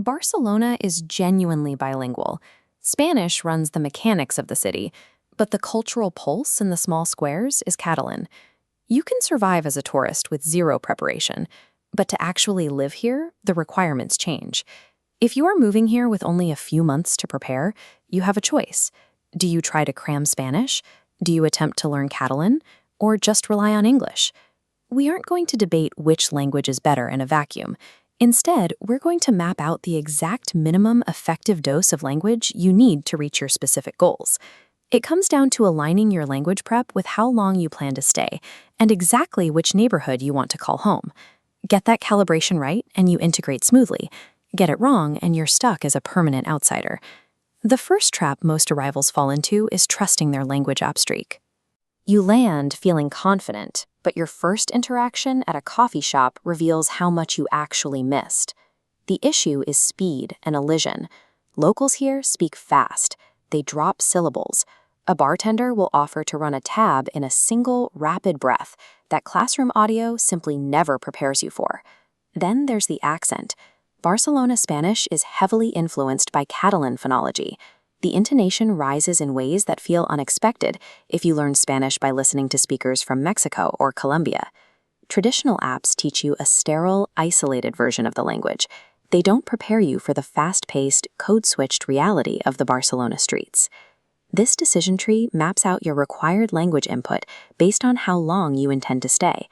Barcelona is genuinely bilingual. Spanish runs the mechanics of the city, but the cultural pulse in the small squares is Catalan. You can survive as a tourist with zero preparation, but to actually live here, the requirements change. If you are moving here with only a few months to prepare, you have a choice. Do you try to cram Spanish? Do you attempt to learn Catalan? Or just rely on English? We aren't going to debate which language is better in a vacuum. Instead, we're going to map out the exact minimum effective dose of language you need to reach your specific goals. It comes down to aligning your language prep with how long you plan to stay and exactly which neighborhood you want to call home. Get that calibration right and you integrate smoothly. Get it wrong and you're stuck as a permanent outsider. The first trap most arrivals fall into is trusting their language app streak. You land feeling confident, but your first interaction at a coffee shop reveals how much you actually missed. The issue is speed and elision. Locals here speak fast. They drop syllables. A bartender will offer to run a tab in a single, rapid breath that classroom audio simply never prepares you for. Then there's the accent. Barcelona Spanish is heavily influenced by Catalan phonology. The intonation rises in ways that feel unexpected if you learn Spanish by listening to speakers from Mexico or Colombia. Traditional apps teach you a sterile, isolated version of the language. They don't prepare you for the fast-paced, code-switched reality of the Barcelona streets. This decision tree maps out your required language input based on how long you intend to stay.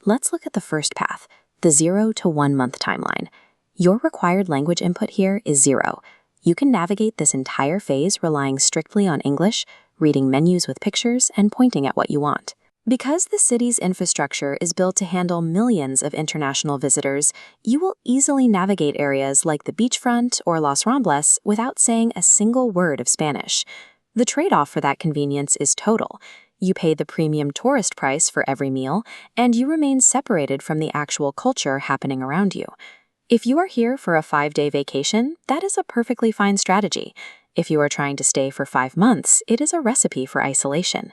Let's look at the first path, the 0 to 1 month timeline. Your required language input here is 0. You can navigate this entire phase relying strictly on English, reading menus with pictures, and pointing at what you want. Because the city's infrastructure is built to handle millions of international visitors, you will easily navigate areas like the beachfront or Los Ramblas without saying a single word of Spanish. The trade-off for that convenience is total. You pay the premium tourist price for every meal, and you remain separated from the actual culture happening around you. If you are here for a 5-day vacation, that is a perfectly fine strategy. If you are trying to stay for 5 months, it is a recipe for isolation.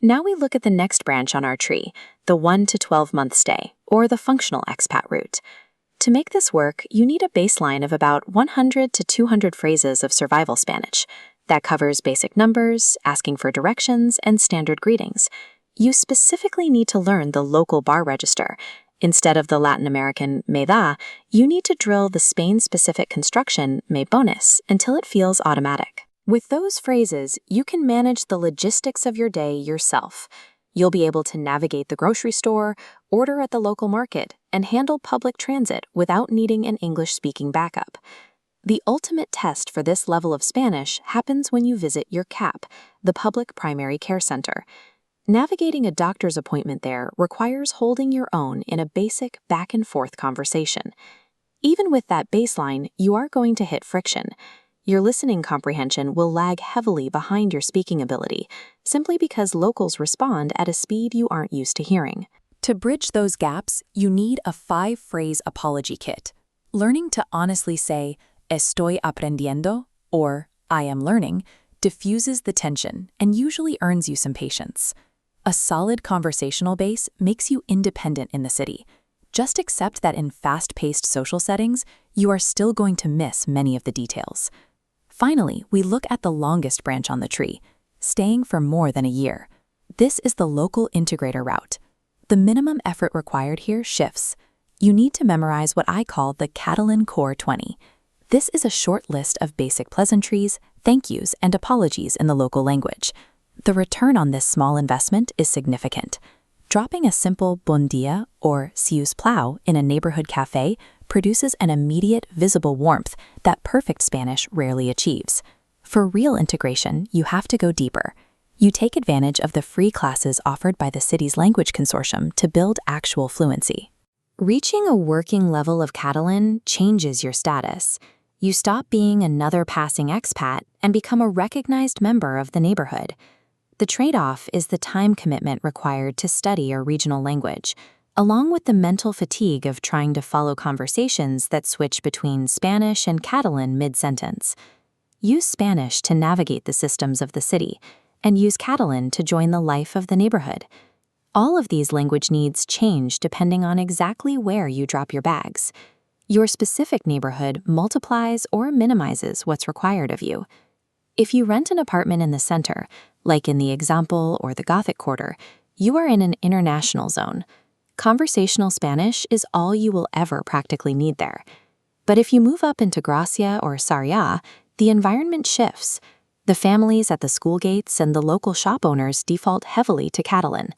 Now we look at the next branch on our tree, the 1 to 12 month stay, or the functional expat route. To make this work, you need a baseline of about 100 to 200 phrases of survival Spanish. That covers basic numbers, asking for directions, and standard greetings. You specifically need to learn the local bar register. Instead of the Latin American me da, you need to drill the Spain-specific construction me pones until it feels automatic. With those phrases, you can manage the logistics of your day yourself. You'll be able to navigate the grocery store, order at the local market, and handle public transit without needing an English-speaking backup. The ultimate test for this level of Spanish happens when you visit your CAP, the Public Primary Care Center. Navigating a doctor's appointment there requires holding your own in a basic back-and-forth conversation. Even with that baseline, you are going to hit friction. Your listening comprehension will lag heavily behind your speaking ability, simply because locals respond at a speed you aren't used to hearing. To bridge those gaps, you need a 5-phrase apology kit. Learning to honestly say, "Estoy aprendiendo," or "I am learning," diffuses the tension and usually earns you some patience. A solid conversational base makes you independent in the city. Just accept that in fast-paced social settings, you are still going to miss many of the details. Finally, we look at the longest branch on the tree, staying for more than a year. This is the local integrator route. The minimum effort required here shifts. You need to memorize what I call the Catalan Core 20. This is a short list of basic pleasantries, thank yous, and apologies in the local language. The return on this small investment is significant. Dropping a simple bon dia or si us plau in a neighborhood cafe produces an immediate, visible warmth that perfect Spanish rarely achieves. For real integration, you have to go deeper. You take advantage of the free classes offered by the city's language consortium to build actual fluency. Reaching a working level of Catalan changes your status. You stop being another passing expat and become a recognized member of the neighborhood. The trade-off is the time commitment required to study a regional language, along with the mental fatigue of trying to follow conversations that switch between Spanish and Catalan mid-sentence. Use Spanish to navigate the systems of the city, and use Catalan to join the life of the neighborhood. All of these language needs change depending on exactly where you drop your bags. Your specific neighborhood multiplies or minimizes what's required of you. If you rent an apartment in the center, like in the example or the Gothic quarter, you are in an international zone. Conversational Spanish is all you will ever practically need there. But if you move up into Gràcia or Sarrià, the environment shifts. The families at the school gates and the local shop owners default heavily to Catalan.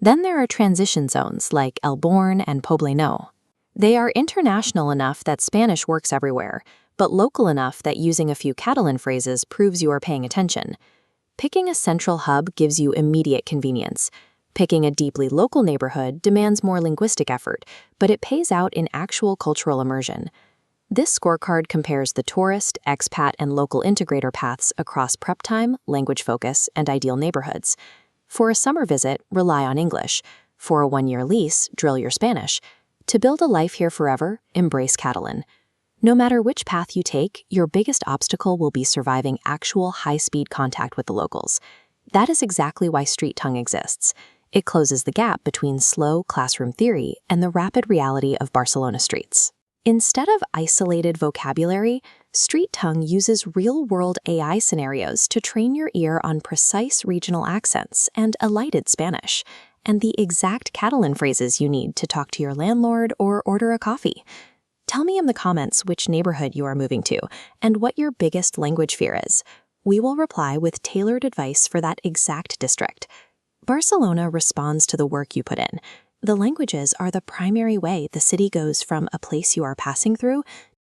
Then there are transition zones like El Born and Poblenou. They are international enough that Spanish works everywhere, but local enough that using a few Catalan phrases proves you are paying attention. Picking a central hub gives you immediate convenience. Picking a deeply local neighborhood demands more linguistic effort, but it pays out in actual cultural immersion. This scorecard compares the tourist, expat, and local integrator paths across prep time, language focus, and ideal neighborhoods. For a summer visit, rely on English. For a one-year lease, drill your Spanish. To build a life here forever, embrace Catalan. No matter which path you take, your biggest obstacle will be surviving actual high-speed contact with the locals. That is exactly why Street Tongue exists. It closes the gap between slow classroom theory and the rapid reality of Barcelona streets. Instead of isolated vocabulary, Street Tongue uses real-world AI scenarios to train your ear on precise regional accents and elided Spanish, and the exact Catalan phrases you need to talk to your landlord or order a coffee. Tell me in the comments which neighborhood you are moving to and what your biggest language fear is. We will reply with tailored advice for that exact district. Barcelona responds to the work you put in. The languages are the primary way the city goes from a place you are passing through